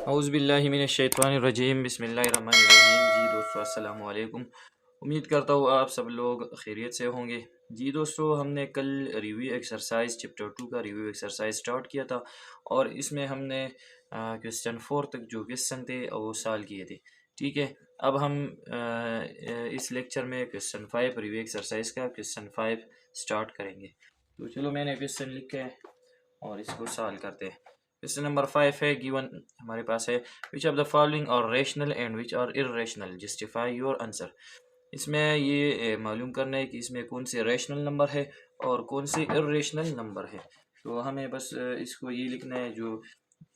औज़ुबिल्लाहिमिनश्शैतानिर्रजीम बिस्मिल्लाहिर्रहमानिर्रहीम। जी दोस्तों अस्सलाम वालेकुम। उम्मीद करता हूँ आप सब लोग खैरियत से होंगे। जी दोस्तों, हमने कल रिव्यू एक्सरसाइज चैप्टर 2 का रिव्यू एक्सरसाइज स्टार्ट किया था और इसमें हमने क्वेश्चन 4 तक जो क्वेश्चन थे वो सॉल्व किए थे। ठीक है, अब हम इस लेक्चर में क्वेश्चन 5 रिव्यू एक्सरसाइज का क्वेश्चन 5 स्टार्ट करेंगे। तो चलो, मैंने क्वेश्चन लिखा है और इसको सॉल्व करते हैं। क्वेश्चन नंबर 5 है, गिवन हमारे पास है, which of the following are rational and which are irrational, justify your answer. इसमें ये मालूम करना है कि इसमें कौन से रेशनल नंबर है और कौन से इर्रेशनल नंबर है। तो हमें बस इसको ये लिखना है जो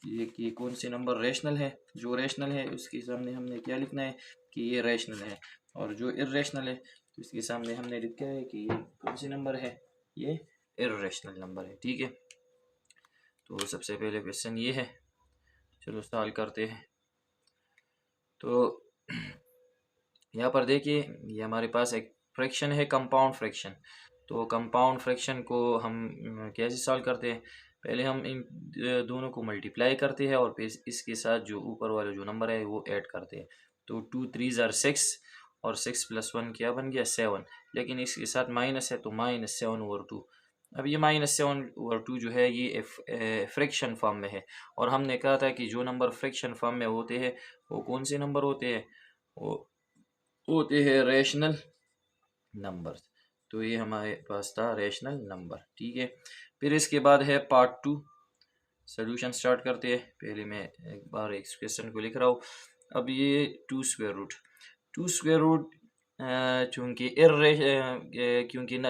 ये कि कौन से नंबर रेशनल है। जो रेशनल है उसके सामने हमने क्या लिखना है कि ये रेशनल है, और जो इर्रेशनल है तो इसके सामने हमने लिखा है कि ये कौन से नंबर है, ये इर्रेशनल नंबर है। ठीक है, तो सबसे पहले क्वेश्चन ये है, चलो सॉल्व करते हैं। तो यहाँ पर देखिए, ये हमारे पास एक फ्रैक्शन है, कंपाउंड फ्रैक्शन। तो कंपाउंड फ्रैक्शन को हम कैसे सॉल्व करते हैं, पहले हम इन दोनों को मल्टीप्लाई करते हैं और फिर इसके साथ जो ऊपर वाला जो नंबर है वो ऐड करते हैं। तो 2 3 ज़ार 6 और 6 + 1 क्या बन गया 7, लेकिन इसके साथ माइनस है तो -7/2। अब ये -7/2 जो है ये फ्रैक्शन फॉर्म में है, और हमने कहा था कि जो नंबर फ्रैक्शन फॉर्म में होते हैं वो कौन से नंबर होते हैं, वो होते हैं रेशनल नंबर्स। तो ये हमारे पास था रेशनल नंबर। ठीक है, फिर इसके बाद है पार्ट 2, सोल्यूशन स्टार्ट करते हैं। पहले मैं एक बार इस क्वेश्चन को लिख रहा हूँ। अब ये 2 स्क्वायर रूट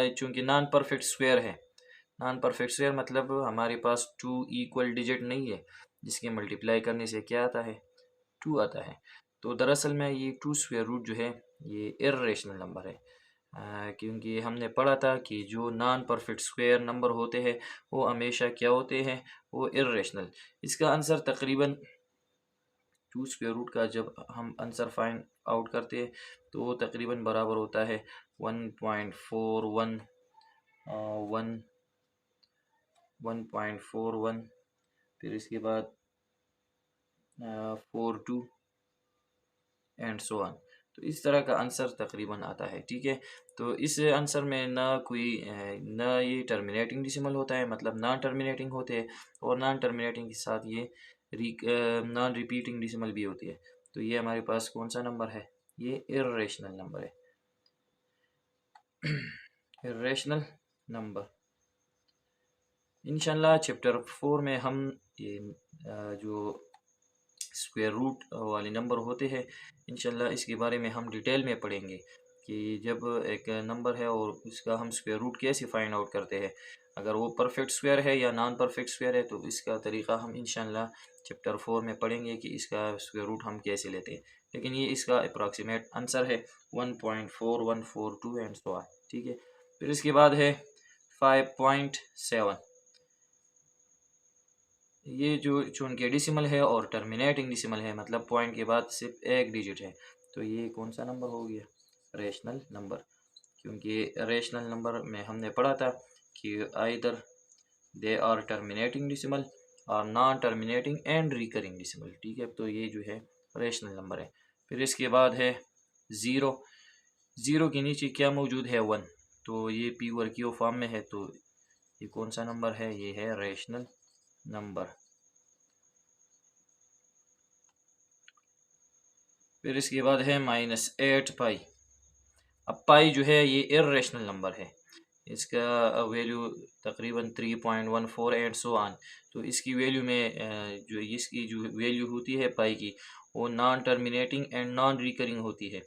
चूँकि नॉन परफेक्ट स्क्वायर है। नॉन परफेक्ट स्क्वायर मतलब हमारे पास 2 इक्वल डिजिट नहीं है जिसके मल्टीप्लाई करने से क्या आता है, 2 आता है। तो दरअसल में ये 2 स्क्वायर रूट जो है ये इर्रेशनल नंबर है, क्योंकि हमने पढ़ा था कि जो नॉन परफेक्ट स्क्वायर नंबर होते हैं वो हमेशा क्या होते हैं, वो इर्रेशनल। इसका आंसर तकरीबन 2 स्क्वायर रूट का जब हम आंसर फाइंड आउट करते हैं तो वो तकरीबन बराबर होता है 1.41, फिर इसके बाद 42 एंड सो ऑन। तो इस तरह का आंसर तकरीबन आता है। ठीक है, तो इस आंसर में ना ये टर्मिनेटिंग डिसिमल होता है, मतलब नॉन टर्मिनेटिंग होते हैं, और नॉन टर्मिनेटिंग के साथ ये नॉन रिपीटिंग डिसिमल भी होती है। तो ये हमारे पास कौन सा नंबर है, ये इर्रेशनल नंबर है। इर्रेशनल नंबर इंशाल्लाह चैप्टर 4 में हम ये जो स्क्वायर रूट वाले नंबर होते हैं इंशाल्लाह इसके बारे में हम डिटेल में पढ़ेंगे कि जब एक नंबर है और उसका हम स्क्वायर रूट कैसे फाइंड आउट करते हैं, अगर वो परफेक्ट स्क्वायर है या नॉन परफेक्ट स्क्वायर है, तो इसका तरीका हम इंशाल्लाह चैप्टर 4 में पढ़ेंगे कि इसका स्क्वायर रूट हम कैसे लेते हैं। लेकिन ये इसका अप्रॉक्सीमेट आंसर है 1.4142 एंड सो ऑन। ठीक है, फिर इसके बाद है 5.7। ये जो चूंकि डेसिमल है और टर्मिनेटिंग डेसिमल है, मतलब पॉइंट के बाद सिर्फ एक डिजिट है, तो ये कौन सा नंबर हो गया, रेशनल नंबर। क्योंकि रेशनल नंबर में हमने पढ़ा था कि either they are terminating decimal और non terminating and recurring decimal. ठीक है, तो ये जो है रेशनल नंबर है। फिर इसके बाद है ज़ीरो। ज़ीरो के नीचे क्या मौजूद है, 1, तो ये प्योर क्यू फॉर्म में है, तो ये कौन सा नंबर है, ये है रेशनल नंबर। फिर इसके बाद है -8 पाई। अब पाई जो है ये इर्रेशनल नंबर है, इसका वैल्यू तकरीबन 3.14 एंड सो ऑन। तो इसकी वैल्यू में जो इसकी जो वैल्यू होती है पाई की, वो non terminating and non recurring होती है।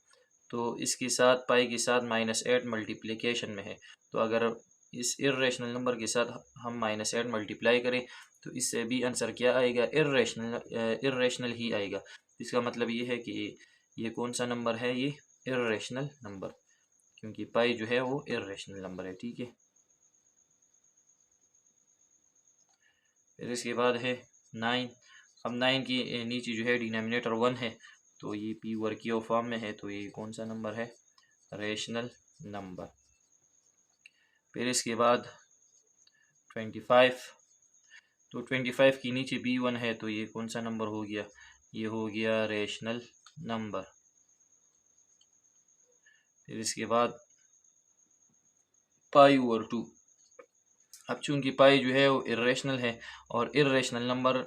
तो इसके साथ पाई के साथ -8 मल्टीप्लिकेशन में है, तो अगर इस इर्रेशनल नंबर के साथ हम -8 मल्टीप्लाई करें तो इससे भी आंसर क्या आएगा, इर्रेशनल ही आएगा। इसका मतलब ये है कि ये कौन सा नंबर है, ये इर्रेशनल नंबर, क्योंकि पाई जो है वो इर्रेशनल नंबर है। ठीक है, फिर इसके बाद है 9। अब 9 की नीचे जो है डिनोमिनेटर 1 है, तो ये पी वर्कियो फॉर्म में है, तो ये कौन सा नंबर है, रेशनल नंबर। फिर इसके बाद 25। तो 25 की नीचे B1 है, तो ये कौन सा नंबर हो गया, ये हो गया रेशनल नंबर। फिर इसके बाद पाई ओवर 2। अब चूंकि पाई जो है वो इर्रेशनल है और इर्रेशनल नंबर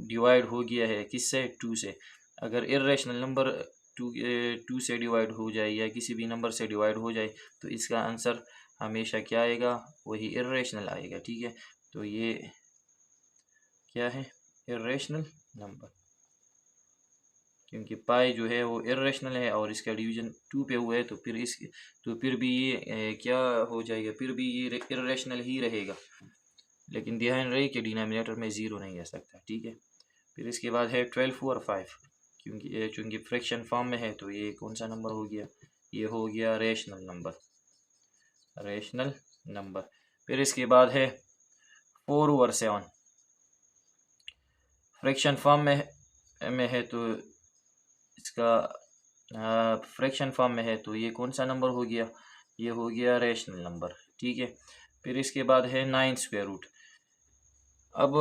डिवाइड हो गया है किससे, 2 से। अगर इर्रेशनल नंबर 2 से डिवाइड हो जाए या किसी भी नंबर से डिवाइड हो जाए तो इसका आंसर हमेशा क्या आएगा, वही इर्रेशनल आएगा। ठीक है, तो ये क्या है, इर्रेशनल नंबर, क्योंकि पाई जो है वो इर्रेशनल है और इसका डिवीजन 2 पे हुआ है, तो फिर भी ये क्या हो जाएगा, फिर भी ये इर्रेशनल ही रहेगा। लेकिन ध्यान रहे कि डिनोमिनेटर में 0 नहीं आ सकता। ठीक है, फिर इसके बाद है 12 और 5, चूँकि फ्रैक्शन फॉर्म में है तो ये कौन सा नंबर हो गया, ये हो गया रेशनल नंबर, रेशनल नंबर। फिर इसके बाद है 4 ओवर 7, फ्रैक्शन फॉर्म में है तो इसका फ्रैक्शन फॉर्म में है तो ये कौन सा नंबर हो गया, ये हो गया रेशनल नंबर। ठीक है, फिर इसके बाद है 9 स्क्वायर रूट। अब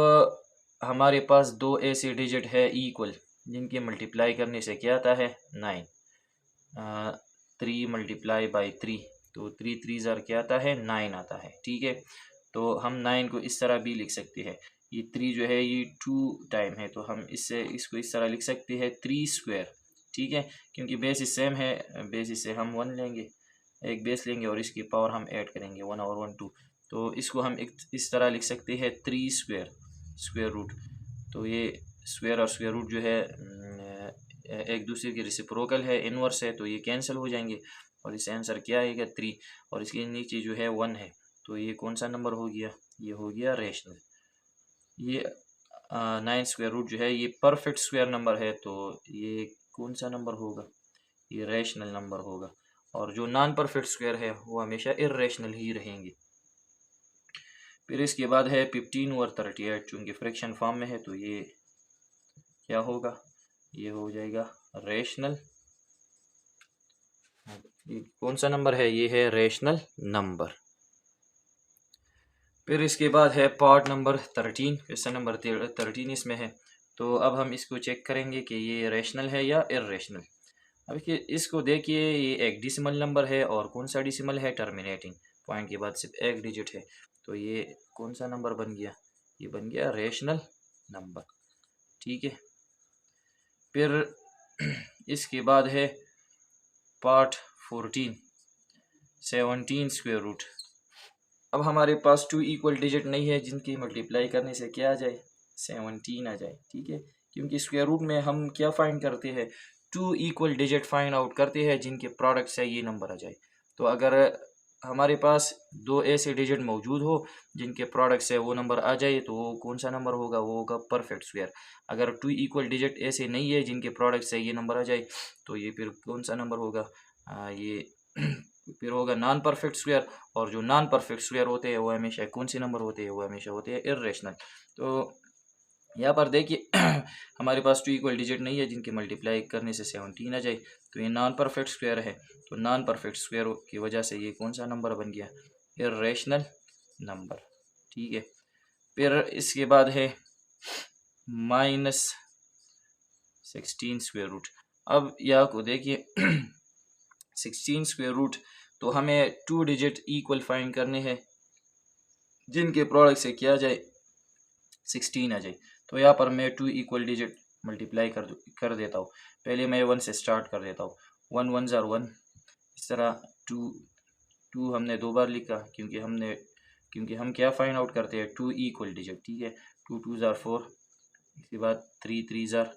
हमारे पास दो ऐसे डिजिट है इक्वल जिनके मल्टीप्लाई करने से क्या आता है, 9। 3 मल्टीप्लाई बाई 3, तो 3 3 ज़ार क्या आता है, 9 आता है। ठीक है, तो हम 9 को इस तरह भी लिख सकते हैं, ये 3 जो है ये 2 टाइम है, तो हम इसको इस तरह लिख सकते हैं 3 स्क्वायर। ठीक है, क्योंकि बेसिस सेम है, बेसिस से हम 1 लेंगे, एक बेस लेंगे और इसकी पावर हम ऐड करेंगे 1 और 1 2, तो इसको हम इस तरह लिख सकते हैं 3 स्क्वायर, स्क्वायर रूट। तो ये स्क्वायर और स्क्वायर रूट जो है एक दूसरे के रेसिप्रोकल है, इनवर्स है, तो ये कैंसिल हो जाएंगे और इससे आंसर क्या आएगा, 3। और इसके नीचे जो है 1 है, तो ये कौन सा नंबर हो गया, ये हो गया रेशनल। ये 9 स्क्वायर रूट जो है ये परफेक्ट स्क्वायर नंबर है, तो ये कौन सा नंबर होगा, ये रेशनल नंबर होगा। और जो नॉन परफेक्ट स्क्वायर है वो हमेशा इर्रेशनल ही रहेंगे। फिर इसके बाद है 15 ओवर 38, चूँकि फ्रैक्शन फॉर्म में है तो ये क्या होगा, ये हो जाएगा रेशनल। ये कौन सा नंबर है, ये है रेशनल नंबर। फिर इसके बाद है पार्ट नंबर 13, क्वेश्चन नंबर 13 इसमें है। तो अब हम इसको चेक करेंगे कि ये रेशनल है या इर्रेशनल। अब इसको देखिए, ये एक डिसिमल नंबर है और कौन सा डिसिमल है, टर्मिनेटिंग पॉइंट के बाद सिर्फ एक डिजिट है, तो ये कौन सा नंबर बन गया, ये बन गया रेशनल नंबर। ठीक है, फिर इसके बाद है पार्ट 14, 17 स्क्वायर रूट। अब हमारे पास 2 इक्वल डिजिट नहीं है जिनकी मल्टीप्लाई करने से क्या आ जाए, 17 आ जाए। ठीक है, क्योंकि स्क्वायर रूट में हम क्या फाइंड करते हैं, 2 इक्वल डिजिट फाइंड आउट करते हैं जिनके प्रोडक्ट से ये नंबर आ जाए। तो अगर हमारे पास दो ऐसे डिजिट मौजूद हो जिनके प्रोडक्ट से वो नंबर आ जाए तो वो कौन सा नंबर होगा, वो होगा परफेक्ट स्क्वायर। अगर 2 इक्वल डिजिट ऐसे नहीं है जिनके प्रोडक्ट से ये नंबर आ जाए तो ये फिर कौन सा नंबर होगा, ये फिर होगा नॉन परफेक्ट स्क्वायर। और जो नॉन परफेक्ट स्क्वायर होते हैं वो हमेशा कौन से नंबर होते हैं, वो हमेशा होते हैं इर्रेशनल। तो यहाँ पर देखिए हमारे पास 2 इक्वल डिजिट नहीं है जिनके मल्टीप्लाई करने से 17 आ जाए, तो ये नॉन परफेक्ट स्क्वायर है। तो नॉन परफेक्ट स्क्वायर की वजह से ये कौन सा नंबर बन गया, इर्रेशनल नंबर। ठीक है, फिर इसके बाद है -16 स्क्वायर रूट। अब यहाँ को देखिए 16 स्क्वायर रूट, तो हमें 2 डिजिट इक्वल फाइंड करने हैं जिनके प्रोडक्ट से क्या आ जाए, 16 आ जाए। तो यहाँ पर मैं 2 इक्वल डिजिट मल्टीप्लाई कर देता हूँ। पहले मैं 1 से स्टार्ट कर देता हूँ, 1 1 ज़ार 1, इस तरह 2 हमने 2 बार लिखा क्योंकि हम क्या फाइंड आउट करते हैं, 2 इक्वल डिजिट। ठीक है, 2 2 ज़ार 4, इसके बाद 3 3 ज़ार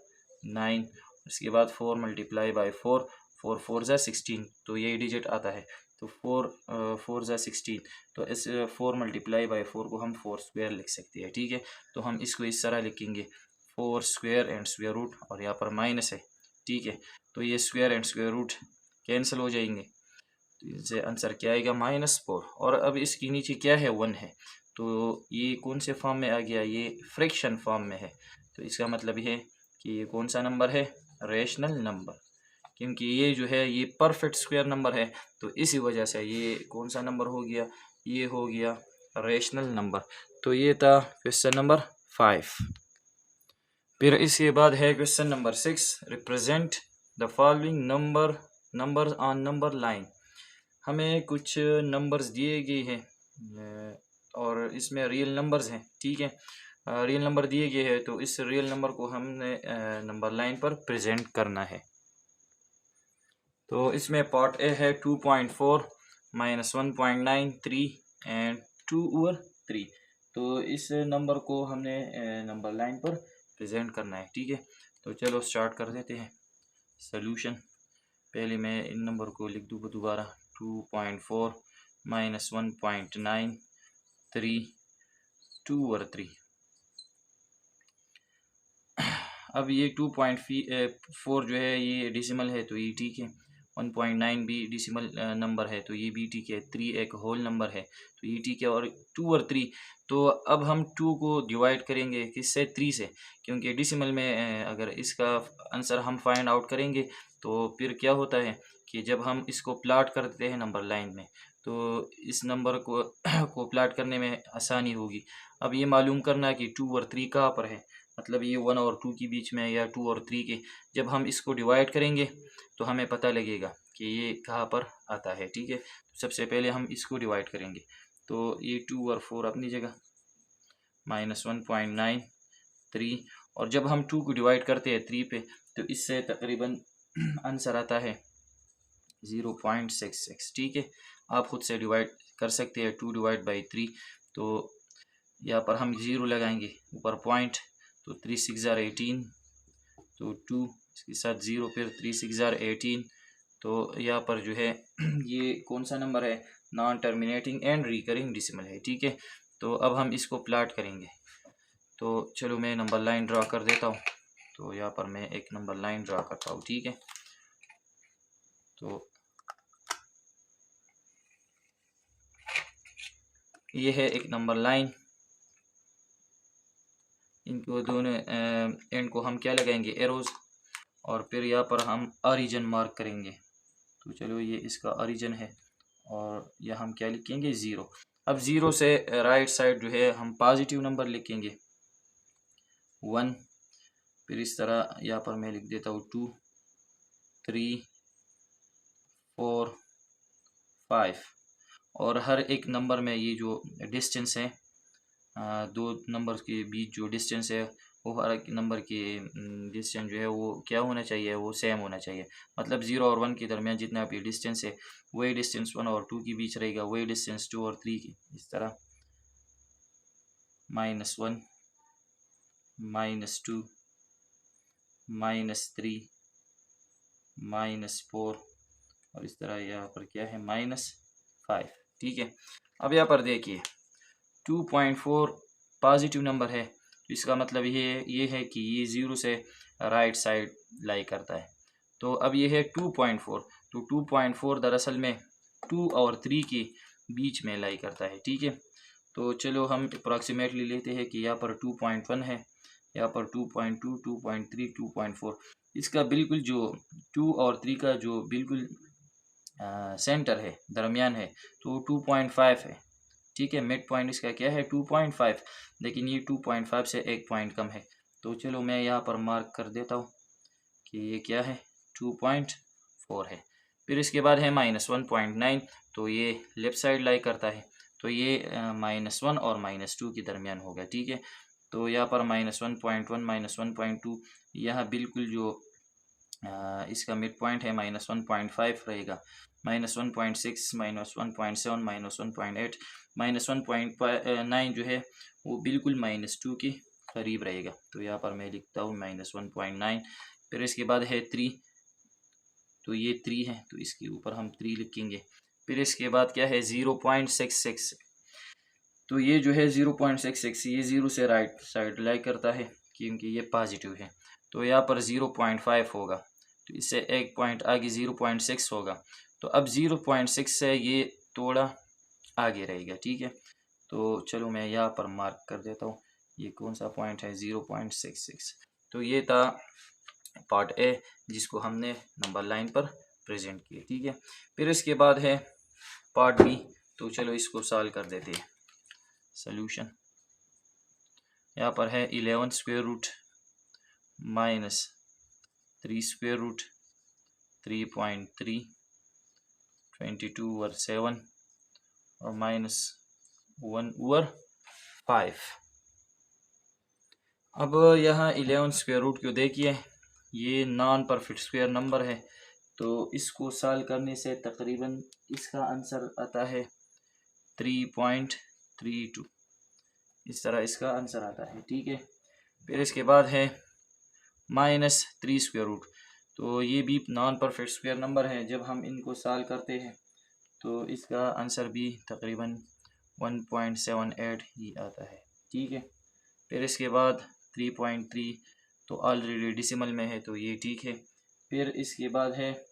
9, इसके बाद 4 मल्टीप्लाई बाई 4, 4 4 ज़ार 16, तो यही डिजिट आता है। तो 4 4 ज़ार 16, तो इस 4 मल्टीप्लाई बाई 4 को हम 4 स्क्वायर लिख सकते हैं। ठीक है, तो हम इसको इस तरह लिखेंगे 4 स्क्वायर एंड स्क्वायर रूट, और यहाँ पर माइनस है। ठीक है, तो ये square and square root cancel हो जाएंगे, तो इससे आंसर क्या आएगा, -4। और अब इसके नीचे क्या है, 1 है, तो ये कौन से फॉर्म में आ गया, ये फ्रैक्शन फॉर्म में है। तो इसका मतलब ये है कि ये कौन सा नंबर है, रेशनल नंबर। क्योंकि ये जो है ये परफेक्ट स्क्वायर नंबर है, तो इसी वजह से ये कौन सा नंबर हो गया, ये हो गया रेशनल नंबर। तो ये था क्वेश्चन नंबर 5। फिर इसके बाद है question number 6, represent the following number on number line. हमें कुछ नंबर्स दिए गए हैं और इसमें रियल नंबर्स हैं, ठीक है। रियल नंबर दिए गए हैं तो इस रियल नंबर को हमने नंबर लाइन पर प्रेजेंट करना है। तो इसमें पार्ट ए है 2.4 माइनस 1.93 एंड 2/3। तो इस नंबर को हमने नंबर लाइन पर प्रेजेंट करना है, ठीक है। तो चलो स्टार्ट कर देते हैं सॉल्यूशन। पहले मैं इन नंबर को लिख दूँ दोबारा, 2.4 माइनस 1.93 2/3। अब ये 2.4 जो है ये डेसिमल है तो ये ठीक है, 1.9 भी डेसिमल नंबर है तो ये भी ठीक है, 3 एक होल नंबर है तो ये ठीक है, और 2/3। तो अब हम 2 को डिवाइड करेंगे किससे, 3 से, क्योंकि डेसिमल में अगर इसका आंसर हम फाइंड आउट करेंगे तो फिर क्या होता है कि जब हम इसको प्लाट करते हैं नंबर लाइन में तो इस नंबर को प्लाट करने में आसानी होगी। अब ये मालूम करना है कि 2 और 3 कहाँ पर है, मतलब ये 1 और 2 के बीच में या 2 और 3 के। जब हम इसको डिवाइड करेंगे तो हमें पता लगेगा कि ये कहाँ पर आता है, ठीक है। तो सबसे पहले हम इसको डिवाइड करेंगे, तो ये 2 और 4 अपनी जगह, माइनस 1.93, और जब हम 2 को डिवाइड करते हैं 3 पे तो इससे तकरीबन आंसर आता है 0.66, ठीक है। आप खुद से डिवाइड कर सकते हैं 2 डिवाइड बाई 3। तो यहाँ पर हम 0 लगाएंगे, ऊपर पॉइंट, तो 3 6 18, तो 2 इसके साथ 0, फिर 3 6 18। तो यहाँ पर जो है ये कौन सा नंबर है, non terminating and recurring decimal है, ठीक है। तो अब हम इसको प्लाट करेंगे। तो चलो मैं नंबर लाइन ड्रा कर देता हूँ। तो यहाँ पर मैं एक नंबर लाइन ड्रा करता हूँ, ठीक है। तो ये है एक नंबर लाइन, इनको दोनों एंड को हम क्या लगाएंगे, एरोज, और फिर यहाँ पर हम ओरिजिन मार्क करेंगे। तो चलो ये इसका ओरिजिन है और यहाँ हम क्या लिखेंगे, 0। अब 0 से राइट साइड जो है हम पॉजिटिव नंबर लिखेंगे 1, फिर इस तरह यहाँ पर मैं लिख देता हूँ 2 3 4 5, और हर एक नंबर में ये जो डिस्टेंस है, दो नंबर के बीच जो डिस्टेंस है वो हर एक नंबर के डिस्टेंस जो है वो क्या होना चाहिए, वो सेम होना चाहिए। मतलब 0 और 1 के दरमियान जितना भी डिस्टेंस है वही डिस्टेंस 1 और 2 के बीच रहेगा, वही डिस्टेंस 2 और 3 की। इस तरह -1 -2 -3 -4, और इस तरह यहाँ पर क्या है, -5, ठीक है। अब यहाँ पर देखिए 2.4 पॉजिटिव नंबर है, तो इसका मतलब ये है कि ये 0 से राइट साइड लाई करता है। तो अब ये है 2.4, तो 2.4 दरअसल में 2 और 3 के बीच में लाई करता है, ठीक है। तो चलो हम अप्रॉक्सीमेटली लेते हैं कि यहाँ पर 2.1 है, यहाँ पर 2.2 2.3 2.4। इसका बिल्कुल जो 2 और 3 का जो बिल्कुल सेंटर है, दरमियान है, तो 2.5 है, ठीक है। मिड पॉइंट इसका क्या है, 2.5, लेकिन ये 2.5 से एक पॉइंट कम है। तो चलो मैं यहाँ पर मार्क कर देता हूँ कि ये क्या है, 2.4 है। फिर इसके बाद है -1.9, तो ये लेफ्ट साइड लाई करता है, तो ये -1 और -2 के दरमियान होगा, ठीक है। तो यहाँ पर -1.1 -1.2, यहाँ बिल्कुल जो इसका मिड पॉइंट है -1.5 रहेगा, -1.6 -1.7 -1.8 -1.9 जो है वो बिल्कुल -2 के करीब रहेगा। तो यहाँ पर मैं लिखता हूँ -1.9। फिर इसके बाद है 3, तो ये 3 है तो इसके ऊपर हम 3 लिखेंगे। फिर इसके बाद क्या है, 0.66, तो ये जो है 0.66 ये 0 से राइट साइड लाई करता है क्योंकि ये पॉजिटिव है। तो यहाँ पर 0.5 होगा, तो इससे एक पॉइंट आगे 0.6 होगा। तो अब 0.6 से ये थोड़ा आगे रहेगा, ठीक है। तो चलो मैं यहाँ पर मार्क कर देता हूँ, ये कौन सा पॉइंट है, 0.66। तो ये था पार्ट ए जिसको हमने नंबर लाइन पर प्रेजेंट किया, ठीक है। फिर इसके बाद है पार्ट बी, तो चलो इसको सॉल्व कर देते हैं। सॉल्यूशन यहाँ पर है 11 square root minus 3 square root 3.3 22/7 और माइनस 1/5। अब यहाँ 11 स्क्वायर रूट को देखिए, ये नॉन परफेक्ट स्क्वायर नंबर है, तो इसको सॉल्व करने से तकरीबन इसका आंसर आता है 3.32। इस तरह इसका आंसर आता है, ठीक है। फिर इसके बाद है माइनस 3 स्क्वायर रूट, तो ये भी नॉन परफेक्ट स्क्वायर नंबर है। जब हम इनको सॉल्व करते हैं तो इसका आंसर भी तकरीबन 1.78 ही आता है, ठीक है। फिर इसके बाद 3.3 तो ऑलरेडी डेसिमल में है, तो ये ठीक है। फिर इसके बाद है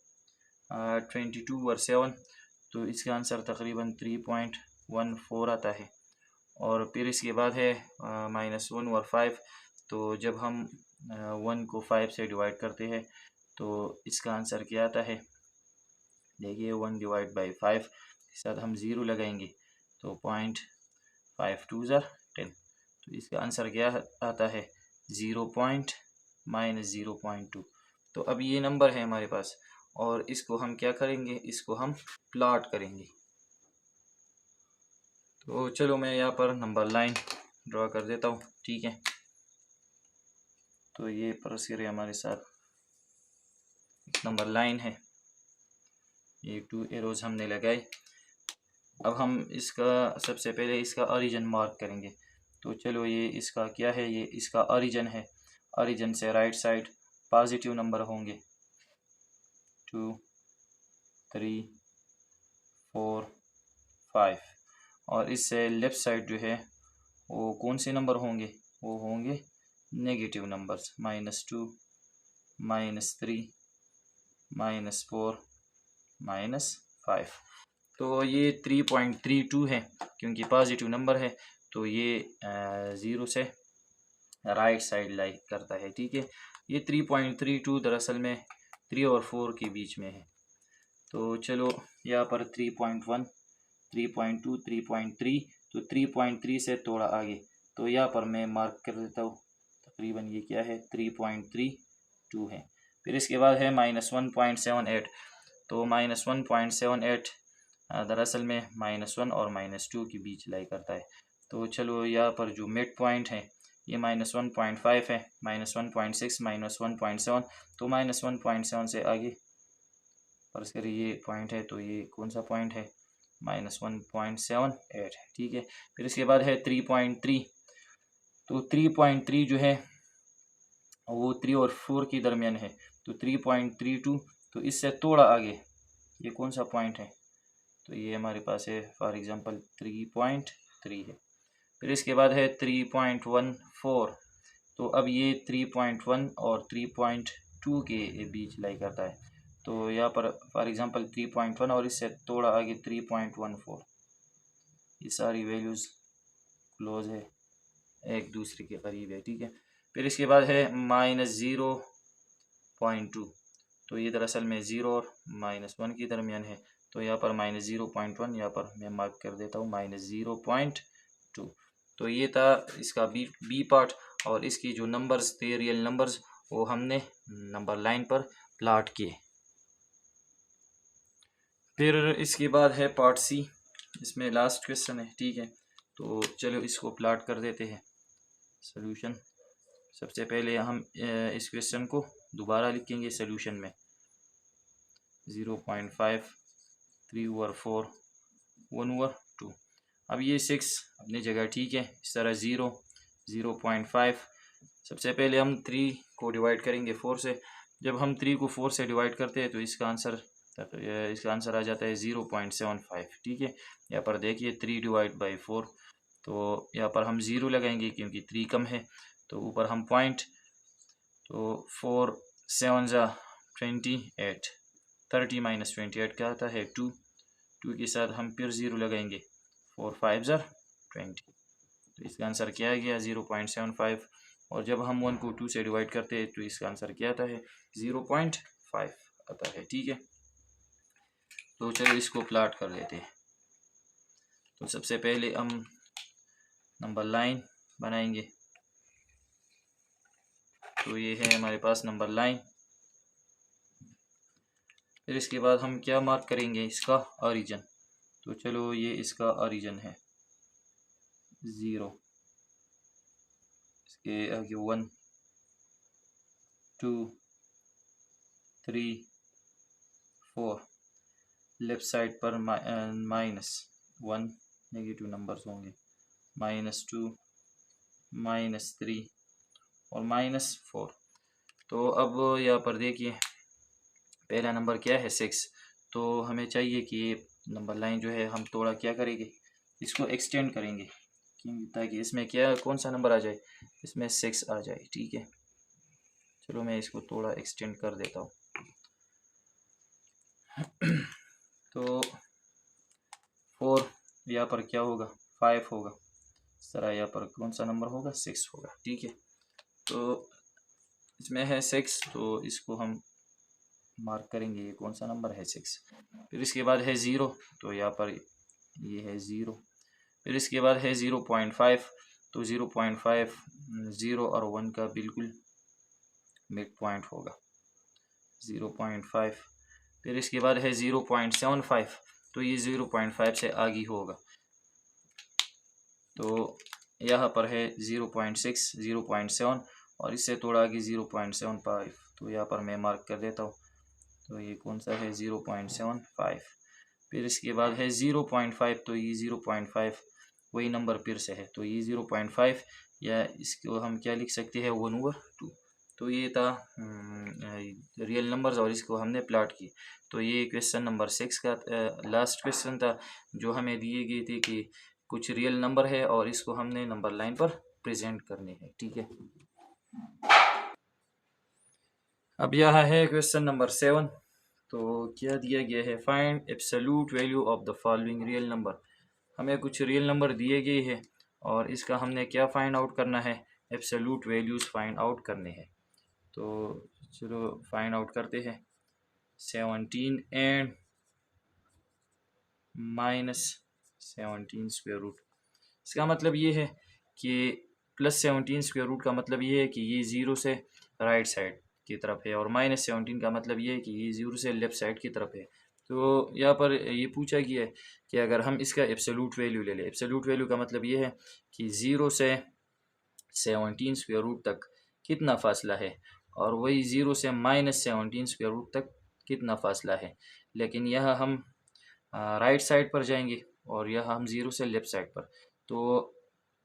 22/7, तो इसका आंसर तकरीबन 3.14 आता है। और फिर इसके बाद है -1/5, तो जब हम 1 को 5 से डिवाइड करते हैं तो इसका आंसर क्या आता है, देखिए 1/5 के साथ हम 0 लगाएंगे तो 0.52 10, तो इसका आंसर क्या आता है 0.-0.2। तो अब ये नंबर है हमारे पास, और इसको हम क्या करेंगे, इसको हम प्लॉट करेंगे। तो चलो मैं यहाँ पर नंबर लाइन ड्रा कर देता हूँ, ठीक है। तो ये प्रोसीजर हमारे साथ नंबर लाइन है, ये 2 एरोज हमने लगाए। अब हम इसका सबसे पहले इसका ओरिजिन मार्क करेंगे। तो चलो ये इसका क्या है, ये इसका ओरिजिन है। ओरिजिन से राइट साइड पॉजिटिव नंबर होंगे 2 3 4 5, और इससे लेफ़्ट साइड जो है वो कौन से नंबर होंगे, वो होंगे नेगेटिव नंबर्स, -2 -3 -4 -5। तो ये 3.32 है, क्योंकि पॉजिटिव नंबर है तो ये 0 से राइट साइड लाइक करता है, ठीक है। ये 3.32 दरअसल में 3 और 4 के बीच में है। तो चलो यहाँ पर 3.1 3.2 3.3, तो 3.3 से थोड़ा आगे, तो यहाँ पर मैं मार्क कर देता हूँ, तकरीबन ये क्या है 3.32 है। फिर इसके बाद है -1.78, तो -1.78 दरअसल में -1 और -2 के बीच लाई करता है। तो चलो यहाँ पर जो मिड पॉइंट है ये -1.5 है, -1.6 -1.7, तो -1.7 से आगे फर्ज करिए ये पॉइंट है, तो ये कौन सा पॉइंट है, -1.78 है, ठीक है। फिर इसके बाद है 3.3, तो 3.3 जो है वो 3 और 4 के दरमियान है, तो 3.32, तो इससे थोड़ा आगे ये कौन सा पॉइंट है, तो ये हमारे पास है फॉर एग्जांपल 3.3 है। फिर इसके बाद है 3.14, तो अब ये 3.1 और 3.2 के बीच लाई करता है, तो यहाँ पर फॉर एग्जांपल 3.1 और इससे थोड़ा आगे 3.14, ये सारी वैल्यूज़ क्लोज है, एक दूसरे के करीब है, ठीक है। फिर इसके बाद है -0.2, तो ये दरअसल में 0 और -1 के दरमियान है, तो यहाँ पर -0.1, यहाँ पर मैं मार्क कर देता हूँ -0.2। तो ये था इसका बी पार्ट, और इसकी जो नंबर्स थे रियल नंबर्स वो हमने नंबर लाइन पर प्लॉट किए। फिर इसके बाद है पार्ट सी, इसमें लास्ट क्वेश्चन है, ठीक है। तो चलो इसको प्लॉट कर देते हैं सॉल्यूशन। सबसे पहले हम इस क्वेश्चन को दोबारा लिखेंगे सॉल्यूशन में, 0.5 3/4 1/2। अब ये 6 अपनी जगह ठीक है, इस तरह 0 0.5, सबसे पहले हम 3 को डिवाइड करेंगे 4 से। जब हम 3 को 4 से डिवाइड करते हैं तो इसका आंसर आ जाता है 0.75, ठीक है। यहाँ पर देखिए 3/4, तो यहाँ पर हम 0 लगाएंगे क्योंकि 3 कम है, तो ऊपर हम पॉइंट, तो 4 7 28, 30 - 28 क्या आता है 2 के साथ हम फिर 0 लगाएंगे, 4 5 20, तो इसका आंसर क्या आ गया 0.75। और जब हम 1 को 2 से डिवाइड करते हैं तो इसका आंसर क्या आता है 0.5 आता है, ठीक है। तो चलो इसको प्लॉट कर लेते हैं। तो सबसे पहले हम नंबर लाइन बनाएंगे, तो ये है हमारे पास नंबर लाइन। फिर इसके बाद हम क्या मार्क करेंगे, इसका ओरिजिन। तो चलो ये इसका ओरिजिन है 0, इसके आगे 1 2 3 4, लेफ्ट साइड पर -1 नेगेटिव नंबर्स होंगे, -2 -3 और -4। तो अब यहाँ पर देखिए पहला नंबर क्या है 6। तो हमें चाहिए कि ये नंबर लाइन जो है हम थोड़ा क्या करेंगे, इसको एक्सटेंड करेंगे ताकि इसमें क्या कौन सा नंबर आ जाए, इसमें 6 आ जाए। ठीक है, चलो मैं इसको थोड़ा एक्सटेंड कर देता हूँ। तो 4 यहाँ पर क्या होगा, 5 होगा। इस तरह यहाँ पर कौन सा नंबर होगा, 6 होगा। ठीक है, तो इसमें है 6, तो इसको हम मार्क करेंगे, ये कौन सा नंबर है 6। फिर इसके बाद है 0, तो यहाँ पर ये है 0। फिर इसके बाद है 0.5, तो 0.5 0 और 1 का बिल्कुल मिड पॉइंट होगा 0.5। फिर इसके बाद है 0.75, तो ये 0.5 से आगे होगा। तो यहाँ पर है 0.6 0.7 और इससे थोड़ा आगे 0.75, तो यहाँ पर मैं मार्क कर देता हूँ। तो ये कौन सा है 0.75। फिर इसके बाद है 0.5, तो ये 0.5 वही नंबर फिर से है, तो ये 0.5 या इसको हम क्या लिख सकते हैं 1/2। तो ये था रियल नंबर्स और इसको हमने प्लॉट की। तो ये क्वेश्चन नंबर 6 का लास्ट क्वेश्चन था जो हमें दिए गए थे कि कुछ रियल नंबर है और इसको हमने नंबर लाइन पर प्रेजेंट करने हैं। ठीक है, अब यह है क्वेश्चन नंबर 7। तो क्या दिया गया है, find absolute value of the following real number. हमें कुछ रियल नंबर दिए गए हैं और इसका हमने क्या फाइंड आउट करना है, एब्सोल्यूट वैल्यूज़ फाइंड आउट करने हैं। तो चलो फाइंड आउट करते हैं। 17 एंड -17 स्क्वायर रूट, इसका मतलब ये है कि +17 स्क्वायर रूट का मतलब ये है कि ये 0 से राइट साइड की तरफ है और -17 का मतलब ये है कि ये 0 से लेफ़्ट साइड की तरफ है। तो यहाँ पर ये पूछा गया है कि अगर हम इसका एब्सोल्यूट वैल्यू ले लें, एब्सोल्यूट वैल्यू का मतलब ये है कि 0 से 17 स्क्वायर रूट तक कितना फासला है और वही 0 से -17 स्क्वायर रूट तक कितना फासला है। लेकिन यह हम राइट साइड पर जाएंगे और यह हम 0 से लेफ़्ट साइड पर। तो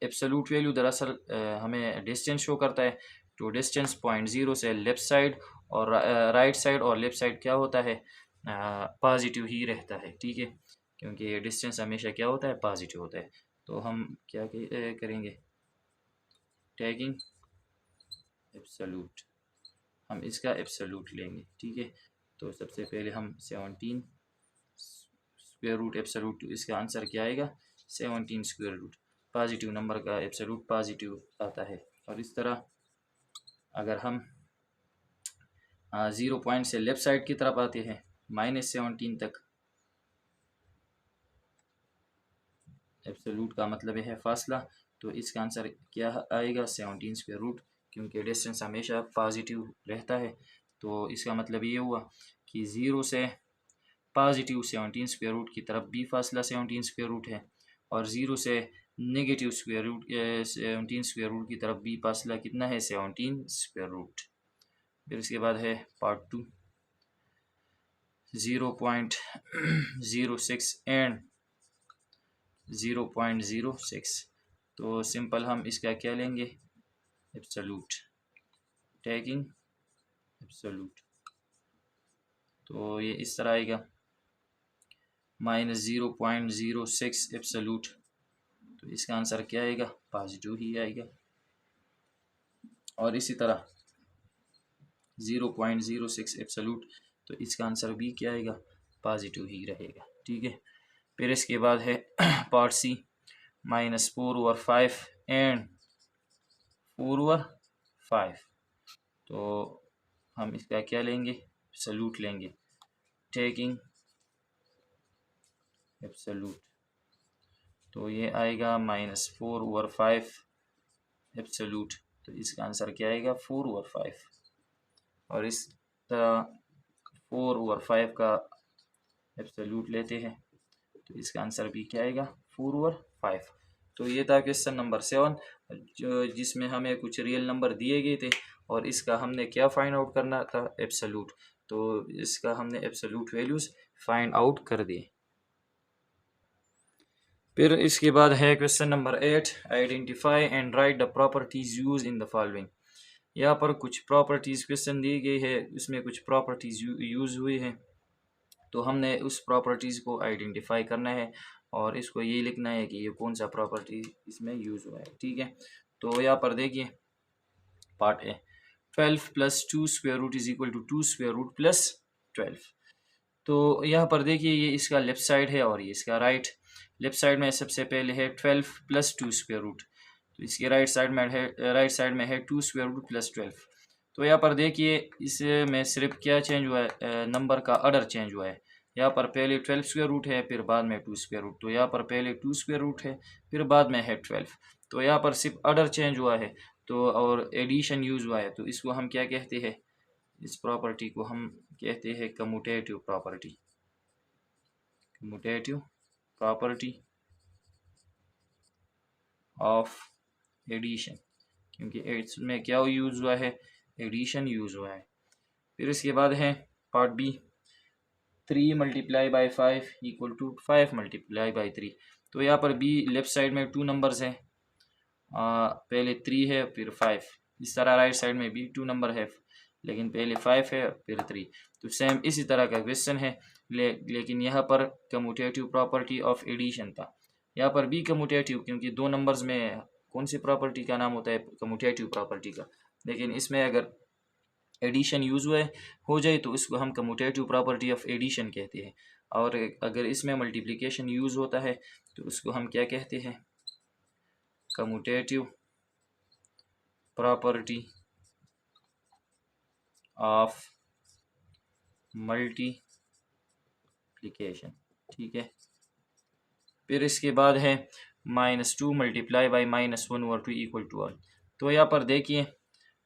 एब्सोल्यूट वैल्यू दरअसल हमें डिस्टेंस शो करता है। तो डिस्टेंस पॉइंट 0 से लेफ़्ट साइड और राइट साइड और लेफ़्ट साइड क्या होता है, पॉजिटिव ही रहता है। ठीक है, क्योंकि डिस्टेंस हमेशा क्या होता है, पॉजिटिव होता है। तो हम क्या करेंगे, टैगिंग एब्सोल्यूट, हम इसका एब्सोल्यूट लेंगे। ठीक है, तो सबसे पहले हम 17 स्क्वायर रूट एब्सोल्यूट, इसका आंसर क्या आएगा 17 स्क्वायर रूट। पॉजिटिव नंबर का एब्सोल्यूट पॉजिटिव आता है। और इस तरह अगर हम 0 पॉइंट से लेफ़्ट साइड की तरफ आते हैं -17 तक, एब्सोल्यूट का मतलब है फासला, तो इसका आंसर क्या आएगा 17 स्क्वायर रूट, क्योंकि डिस्टेंस हमेशा पॉजिटिव रहता है। तो इसका मतलब ये हुआ कि 0 से पॉजिटिव 17 स्क्वायर रूट की तरफ भी फासला 17 स्क्वायर रूट है और 0 से negative square root 17 square root की तरफ भी फासला कितना है 17 स्क्वायर रूट। फिर इसके बाद है पार्ट 2, 0.06 एंड 0.06। तो सिंपल हम इसका क्या लेंगे, एब्सोल्यूट, टैगिंग एब्सोल्यूट। तो ये इस तरह आएगा -0.06 एब्सोल्यूट, तो इसका आंसर क्या आएगा, पॉजिटिव ही आएगा। और इसी तरह 0.06 एब्सोल्यूट, तो इसका आंसर भी क्या आएगा, पॉजिटिव ही रहेगा। ठीक है, फिर इसके बाद है पार्ट सी, -4/5 एंड 4/5। तो हम इसका क्या लेंगे, एब्सोल्यूट लेंगे, टेकिंग एब्सोल्यूट। तो ये आएगा -4/5 एब्सोल्यूट, तो इसका आंसर क्या आएगा 4/5। और इस तरह 4/5 का एब्सोल्यूट लेते हैं तो इसका आंसर भी क्या आएगा 4/5। तो ये था क्वेश्चन नंबर 7 जिसमें हमें कुछ रियल नंबर दिए गए थे और इसका हमने क्या फाइंड आउट करना था एब्सोल्यूट। तो इसका हमने एब्सोल्यूट वैल्यूज फाइंड आउट कर दिए। फिर इसके बाद है question number 8, identify and right the properties use in the following. यहाँ पर कुछ प्रॉपर्टीज क्वेश्चन दी गई है, उसमें कुछ प्रॉपर्टीज यूज हुई है, तो हमने उस प्रॉपर्टीज़ को आइडेंटिफाई करना है और इसको ये लिखना है कि ये कौन सा प्रॉपर्टी इसमें यूज़ हुआ है। ठीक है, तो यहाँ पर देखिए part A 12 + 2 square root is equal to 2 square root plus 12। तो यहाँ पर देखिए ये इसका लेफ्ट साइड है और ये इसका राइट। लेफ्ट साइड में सबसे पहले है 12 + 2 स्क्वायर रूट, तो इसके राइट साइड में है 2 स्क्वायर रूट प्लस 12। तो यहाँ पर देखिए इसमें सिर्फ क्या चेंज हुआ है, नंबर का ऑर्डर चेंज हुआ है। यहाँ पर पहले 12 स्क्वायर रूट है, फिर बाद में 2 स्क्वायर रूट। तो यहाँ पर पहले 2 स्क्वायर रूट है, फिर बाद में है 12। तो यहाँ पर सिर्फ ऑर्डर चेंज हुआ है तो और एडिशन यूज हुआ है, तो इसको हम क्या कहते हैं, इस प्रॉपर्टी को हम कहते हैं commutative property. Commutative property of addition, क्योंकि इसमें क्या यूज हुआ है, एडिशन यूज हुआ है। फिर इसके बाद है पार्ट बी 3 × 5 = 5 × 3। तो यहाँ पर बी लेफ्ट साइड में 2 नंबर्स हैं, पहले 3 है फिर 5। इस तरह राइट साइड में भी 2 नंबर है लेकिन पहले 5 है फिर 3। तो सेम इसी तरह का क्वेश्चन है लेकिन यहाँ पर कम्यूटेटिव प्रॉपर्टी ऑफ एडिशन था। यहाँ पर भी कम्यूटेटिव, क्योंकि 2 नंबर्स में कौन सी प्रॉपर्टी का नाम होता है, कम्यूटेटिव प्रॉपर्टी का। लेकिन इसमें अगर एडिशन यूज हो जाए तो इसको हम कम्यूटेटिव प्रॉपर्टी ऑफ एडिशन कहते हैं। और अगर इसमें मल्टीप्लिकेशन यूज होता है तो उसको हम क्या कहते हैं, कम्यूटेटिव प्रॉपर्टी ऑफ मल्टीप्लिकेशन। ठीक है, फिर इसके बाद है -2 × -1/2 = 1। तो यहाँ पर देखिए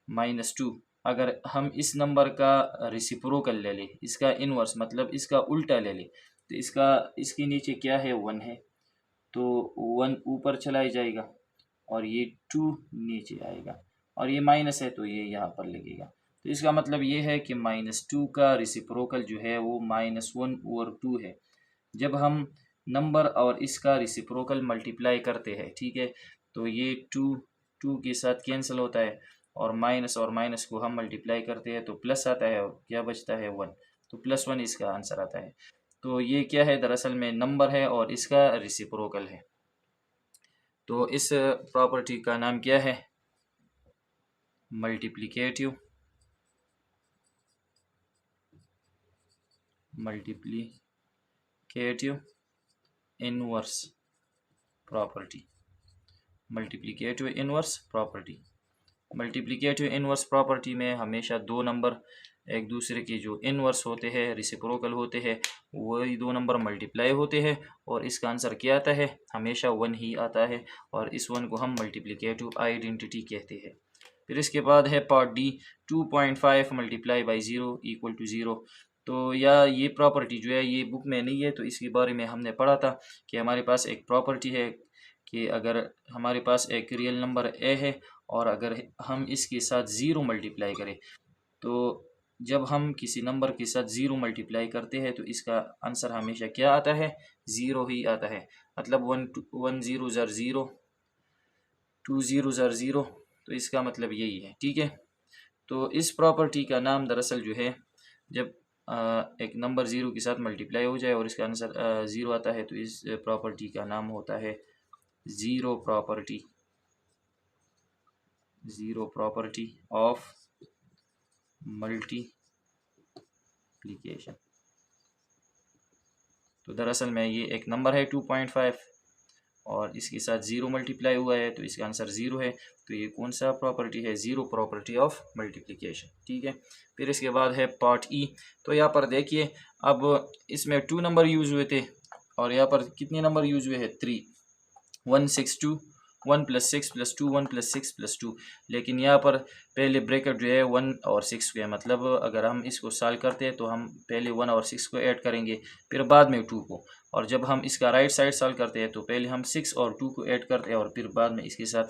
-2 अगर हम इस नंबर का रेसिप्रोकल ले लें, इसका इनवर्स मतलब इसका उल्टा ले लें, तो इसके नीचे क्या है 1 है, तो 1 ऊपर चला जाएगा और ये 2 नीचे आएगा और ये माइनस है तो ये यहाँ पर लगेगा। तो इसका मतलब ये है कि -2 का रेसिप्रोकल जो है वो -1/2 है। जब हम नंबर और इसका रेसिप्रोकल मल्टीप्लाई करते हैं, ठीक है, तो ये 2 के साथ कैंसिल होता है और माइनस को हम मल्टीप्लाई करते हैं तो प्लस आता है और क्या बचता है 1, तो +1 इसका आंसर आता है। तो ये क्या है, दरअसल में नंबर है और इसका रेसिप्रोकल है। तो इस प्रॉपर्टी का नाम क्या है, multiplicative inverse property. Multiplicative inverse property, multiplicative inverse property में हमेशा 2 नंबर एक दूसरे के जो इनवर्स होते हैं, रेसिप्रोकल होते हैं, वही 2 नंबर मल्टीप्लाई होते हैं और इसका आंसर क्या आता है, हमेशा 1 ही आता है और इस 1 को हम मल्टीप्लिकेटिव आइडेंटिटी कहते हैं। फिर इसके बाद है पार्ट डी 2.5 × 0 = 0। तो ये प्रॉपर्टी जो है ये बुक में नहीं है, तो इसके बारे में हमने पढ़ा था कि हमारे पास एक प्रॉपर्टी है कि अगर हमारे पास एक रियल नंबर ए है और अगर हम इसके साथ 0 मल्टीप्लाई करें, तो जब हम किसी नंबर के साथ 0 मल्टीप्लाई करते हैं तो इसका आंसर हमेशा क्या आता है, 0 ही आता है। मतलब 1 0 0, 2 0 0, तो इसका मतलब यही है। ठीक है, तो इस प्रॉपर्टी का नाम दरअसल जो है, जब एक नंबर 0 के साथ मल्टीप्लाई हो जाए और इसका आंसर 0 आता है तो इस प्रॉपर्टी का नाम होता है ज़ीरो प्रॉपर्टी ऑफ मल्टीप्लिकेशन। तो दरअसल में ये एक नंबर है 2.5 और इसके साथ 0 मल्टीप्लाई हुआ है तो इसका आंसर 0 है। तो ये कौन सा प्रॉपर्टी है, ज़ीरो प्रॉपर्टी ऑफ मल्टीप्लिकेशन। ठीक है, फिर इसके बाद है पार्ट ई। तो यहाँ पर देखिए अब इसमें 2 नंबर यूज़ हुए थे और यहाँ पर कितने नंबर यूज़ हुए हैं, 3, 162 1+6+2 1+6+2, लेकिन यहाँ पर पहले ब्रैकेट जो है 1 और 6 को है, मतलब अगर हम इसको सॉल्व करते हैं तो हम पहले 1 और 6 को ऐड करेंगे, फिर बाद में 2 को, और जब हम इसका राइट साइड सॉल्व करते हैं तो पहले हम 6 और 2 को ऐड करते हैं और फिर बाद में इसके साथ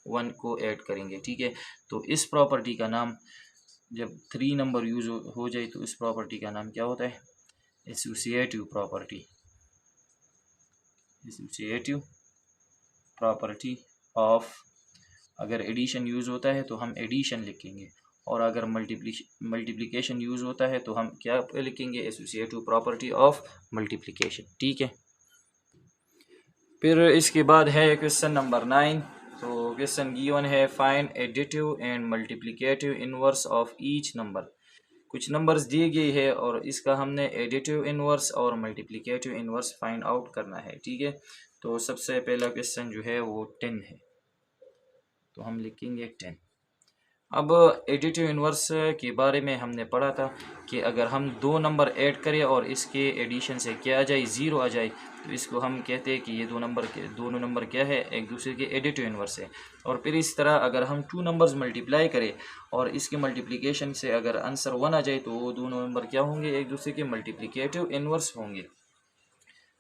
1 को ऐड करेंगे, ठीक है। तो इस प्रॉपर्टी का नाम, जब 3 नंबर यूज़ हो जाए तो इस प्रॉपर्टी का नाम क्या होता है? Associative property. Associative property of, अगर एडिशन यूज़ होता है तो हम एडिशन लिखेंगे, और अगर मल्टीप्लिकेशन यूज़ होता है तो हम क्या लिखेंगे? एसोसिएटिव प्रॉपर्टी ऑफ मल्टीप्लिकेशन, ठीक है। फिर इसके बाद है क्वेश्चन नंबर 9। तो क्वेश्चन गिवन है, find additive and multiplicative inverse of each number. कुछ नंबर्स दिए गए हैं और इसका हमने एडिटिव इनवर्स और मल्टीप्लिकेटिव इनवर्स फाइंड आउट करना है, ठीक है। तो सबसे पहला क्वेश्चन जो है वो 10 है, तो हम लिखेंगे 10। अब एडिटिव इनवर्स के बारे में हमने पढ़ा था कि अगर हम दो नंबर ऐड करें और इसके एडिशन से क्या आ जाए? ज़ीरो आ जाए, तो इसको हम कहते हैं कि ये दोनों नंबर क्या है? एक दूसरे के एडिटिव इनवर्स है। और फिर इस तरह अगर हम 2 नंबर्स मल्टीप्लाई करें और इसके मल्टीप्लिकेशन से अगर आंसर 1 आ जाए, तो वो दोनों नंबर क्या होंगे? एक दूसरे के मल्टीप्लिकेटिव इनवर्स होंगे।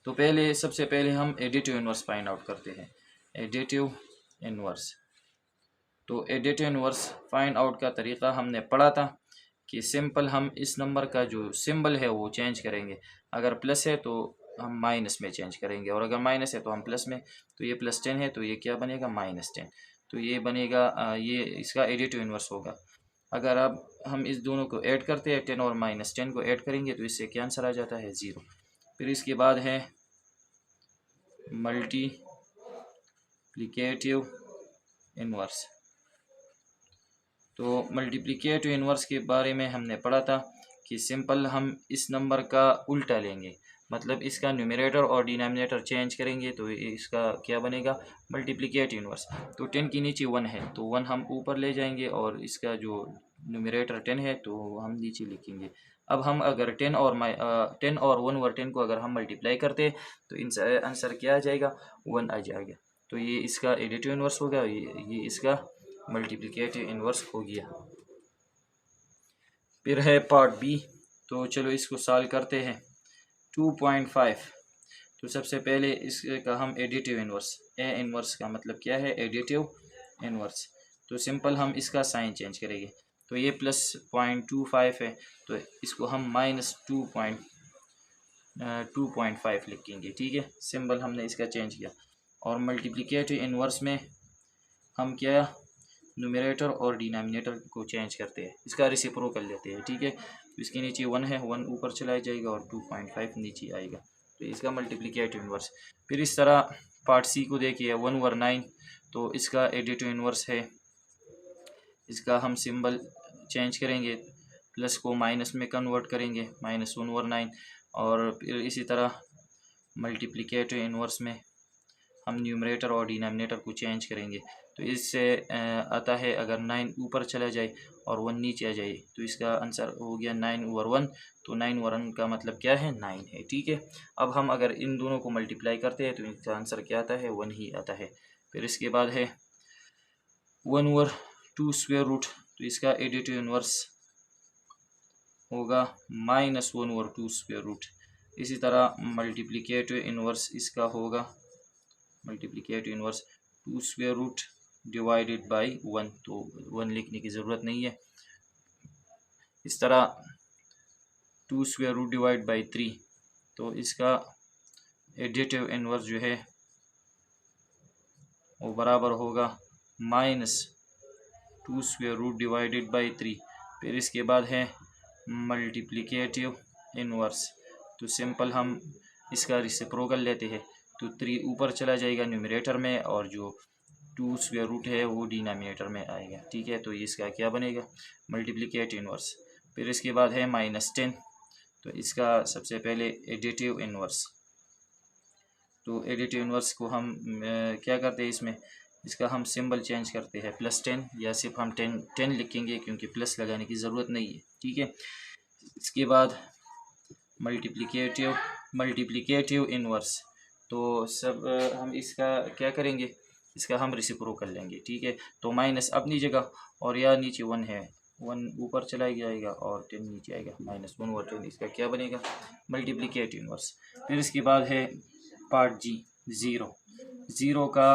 तो सबसे पहले हम एडिटिव इनवर्स फाइंड आउट करते हैं। एडिटिव इनवर्स, तो एडिटिव इनवर्स फाइंड आउट का तरीका हमने पढ़ा था कि सिंपल हम इस नंबर का जो सिंबल है वो चेंज करेंगे। अगर प्लस है तो हम माइनस में चेंज करेंगे, और अगर माइनस है तो हम प्लस में। तो ये +10 है तो ये क्या बनेगा? -10। तो ये बनेगा ये इसका एडिटिव इनवर्स होगा। अगर अब हम इस दोनों को ऐड करते हैं, 10 और -10 को ऐड करेंगे, तो इससे क्या आंसर आ जाता है? 0। फिर इसके बाद है मल्टीप्लिकेटिव इनवर्स। तो मल्टीप्लिकेटिव इनवर्स के बारे में हमने पढ़ा था कि सिंपल हम इस नंबर का उल्टा लेंगे, मतलब इसका न्यूमरेटर और डिनोमिनेटर चेंज करेंगे, तो इसका क्या बनेगा? Multiplicative inverse. तो 10 के नीचे 1 है तो 1 हम ऊपर ले जाएंगे, और इसका जो न्यूमरेटर 10 है तो हम नीचे लिखेंगे। अब हम अगर 10 और 1 और 10 को अगर हम मल्टीप्लाई करते तो इनसे आंसर क्या आ जाएगा? 1 आ जाएगा। तो ये इसका एडिटिव इनवर्स होगा, ये इसका मल्टीप्लिकेटिव इनवर्स हो गया। फिर है पार्ट बी, तो चलो इसको सॉल्व करते हैं। 2.5, तो सबसे पहले इसका हम एडिटिव इनवर्स, ए इनवर्स का मतलब क्या है? Additive inverse. तो सिंपल हम इसका साइन चेंज करेंगे। तो ये +0.25 है, तो इसको हम -2.5 लिखेंगे, ठीक है। सिंबल हमने इसका चेंज किया। और मल्टीप्लिकेटिव इनवर्स में हम क्या? न्यूमरेटर और डिनोमिनेटर को चेंज करते हैं, इसका रेसिप्रोकल लेते हैं, ठीक है। तो इसके नीचे 1 है, 1 ऊपर चला जाएगा और 2.5 नीचे आएगा, तो इसका मल्टीप्लिकेटिव इनवर्स। फिर इस तरह पार्ट सी को देखिए, 1/9, तो इसका एडिटिव इनवर्स है। इसका हम सिंबल चेंज करेंगे, प्लस को माइनस में कन्वर्ट करेंगे, -1/9। और फिर इसी तरह मल्टीप्लिकेटिव इनवर्स में हम न्यूमरेटर और डिनोमिनेटर को चेंज करेंगे। तो इससे आता है, अगर 9 ऊपर चला जाए और 1 नीचे आ जाए, तो इसका आंसर हो गया 9/1। तो 9/1 का मतलब क्या है? 9 है, ठीक है। अब हम अगर इन दोनों को मल्टीप्लाई करते हैं तो इसका आंसर क्या आता है? 1 ही आता है। फिर इसके बाद है 1/2 स्क्वायर रूट, तो इसका एडिटिव इनवर्स होगा -1/2 स्क्वायर रूट। इसी तरह मल्टीप्लिकेटिव इनवर्स इसका होगा, multiplicative inverse 2 square root divided by 1, तो 1 लिखने की ज़रूरत नहीं है। इस तरह 2 स्क्वायर रूट डिवाइड बाई 3, तो इसका एडिटिव इनवर्स जो है वो बराबर होगा -2 स्क्वायर रूट डिवाइडेड बाई 3। फिर इसके बाद है मल्टीप्लिकेटिव इनवर्स, तो सिंपल हम इसका रेसिप्रोकल लेते हैं, तो 3 ऊपर चला जाएगा न्यूमरेटर में, और जो 2 स्क्वायर रूट है वो डिनोमिनेटर में आएगा, ठीक है। तो इसका क्या बनेगा? Multiplicative inverse. फिर इसके बाद है -10, तो इसका सबसे पहले एडिटिव इनवर्स। तो एडिटिव इनवर्स को हम क्या करते हैं इसका हम सिंबल चेंज करते हैं, +10, या सिर्फ हम 10 लिखेंगे क्योंकि प्लस लगाने की ज़रूरत नहीं है, ठीक है। इसके बाद मल्टीप्लिकेटिव इनवर्स, तो सब हम इसका क्या करेंगे? इसका हम रेसिप्रोकल लेंगे, ठीक है। तो माइनस अपनी जगह और या नीचे 1 है, 1 ऊपर चला जाएगा और 10 नीचे आएगा, -1 और 10 इसका क्या बनेगा, मल्टीप्लिकेट इनवर्स। फिर इसके बाद है पार्ट जी, ज़ीरो। ज़ीरो का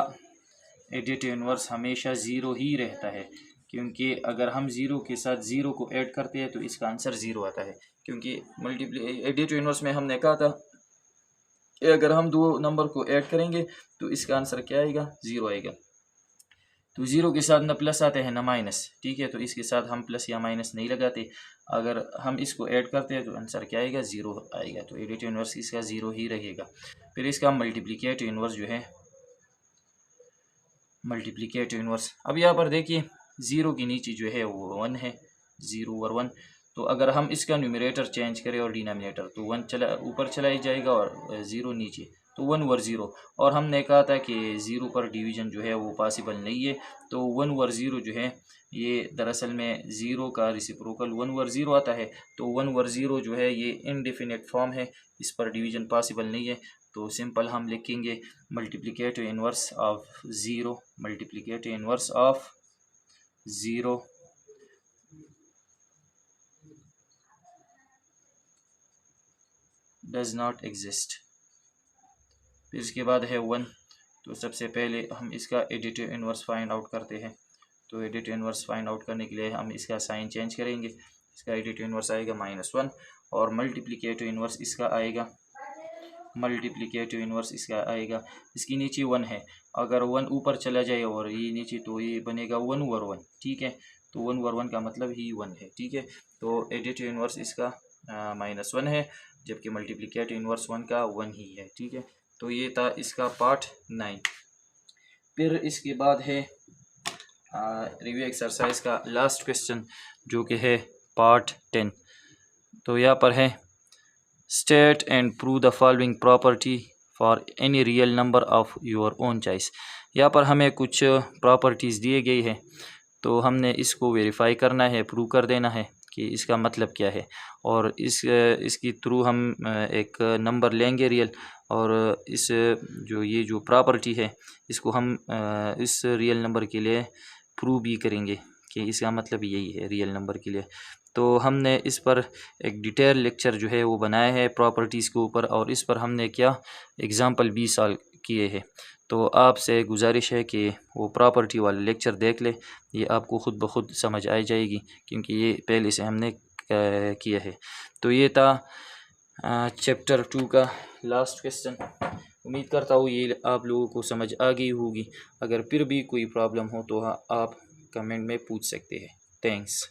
एडिटिव इनवर्स हमेशा ज़ीरो ही रहता है, क्योंकि अगर हम ज़ीरो के साथ ज़ीरो को ऐड करते हैं तो इसका आंसर ज़ीरो आता है, क्योंकि एडिटिव इनवर्स में हमने कहा था कि अगर हम दो नंबर को ऐड करेंगे तो इसका आंसर क्या आएगा, ज़ीरो आएगा। तो ज़ीरो के साथ ना प्लस आते हैं ना माइनस, ठीक है, तो इसके साथ हम प्लस या माइनस नहीं लगाते। अगर हम इसको ऐड करते हैं तो आंसर क्या आएगा, ज़ीरो आएगा। तो एडिटिव इनवर्स इसका ज़ीरो ही रहेगा। फिर इसका मल्टीप्लिकेटिव इनवर्स जो है, मल्टीप्लिकेटिव इनवर्स, अब यहाँ पर देखिए ज़ीरो के नीचे जो है वो 1 है, 0 और 1। तो अगर हम इसका न्यूमरेटर चेंज करें और डिनोमिनेटर, तो 1 चला ऊपर चला ही जाएगा और 0 नीचे, तो 1 और 0। और हमने कहा था कि 0 पर डिवीज़न जो है वो पॉसिबल नहीं है, तो 1 और 0 जो है ये दरअसल में 0 का रेसिप्रोकल 1 और 0 आता है। तो 1 और 0 जो है ये इनडेफिनेट फॉर्म है, इस पर डिवीज़न पॉसिबल नहीं है। तो सिंपल हम लिखेंगे multiplicative inverse of 0, multiplicative inverse of 0 does not exist. फिर इसके बाद है 1। तो सबसे पहले हम इसका एडिटिव इनवर्स फाइंड आउट करते हैं। तो एडिटिव इनवर्स फाइंड आउट करने के लिए हम इसका साइन चेंज करेंगे। इसका एडिटिव इनवर्स आएगा -1 और मल्टीप्लिकेटिव इनवर्स इसका आएगा, मल्टीप्लिकेटिव इनवर्स इसका आएगा, इसकी नीचे 1 है, अगर 1 ऊपर चला जाए और ये नीचे तो ये बनेगा 1 और 1, ठीक है। तो 1 और 1 का मतलब ही 1 है, ठीक है। तो एडिटिव इनवर्स इसका -1 है, जबकि मल्टीप्लिकेटिव इनवर्स 1 का 1 ही है, ठीक है। तो ये था इसका पार्ट 9। फिर इसके बाद है रिव्यू एक्सरसाइज का लास्ट क्वेश्चन, जो कि है पार्ट 10। तो यहाँ पर है state and prove the following property for any real number of your own choice. यहाँ पर हमें कुछ प्रॉपर्टीज़ दिए गई है, तो हमने इसको वेरीफाई करना है, प्रूव कर देना है कि इसका मतलब क्या है। और इसकी थ्रू हम एक नंबर लेंगे रियल, और इस जो प्रॉपर्टी है इसको हम इस रियल नंबर के लिए प्रूव भी करेंगे कि इसका मतलब यही है रियल नंबर के लिए। तो हमने इस पर एक डिटेल लेक्चर जो है वो बनाया है प्रॉपर्टीज़ के ऊपर, और इस पर हमने क्या एग्ज़ाम्पल 20 साल किए हैं। तो आपसे गुजारिश है कि वो प्रॉपर्टी वाला लेक्चर देख ले, ये आपको ख़ुद ब खुद समझ आ जाएगी, क्योंकि ये पहले से हमने किया है। तो ये था चैप्टर 2 का लास्ट क्वेश्चन। उम्मीद करता हूँ ये आप लोगों को समझ आ गई होगी। अगर फिर भी कोई प्रॉब्लम हो तो आप कमेंट में पूछ सकते हैं। थैंक्स।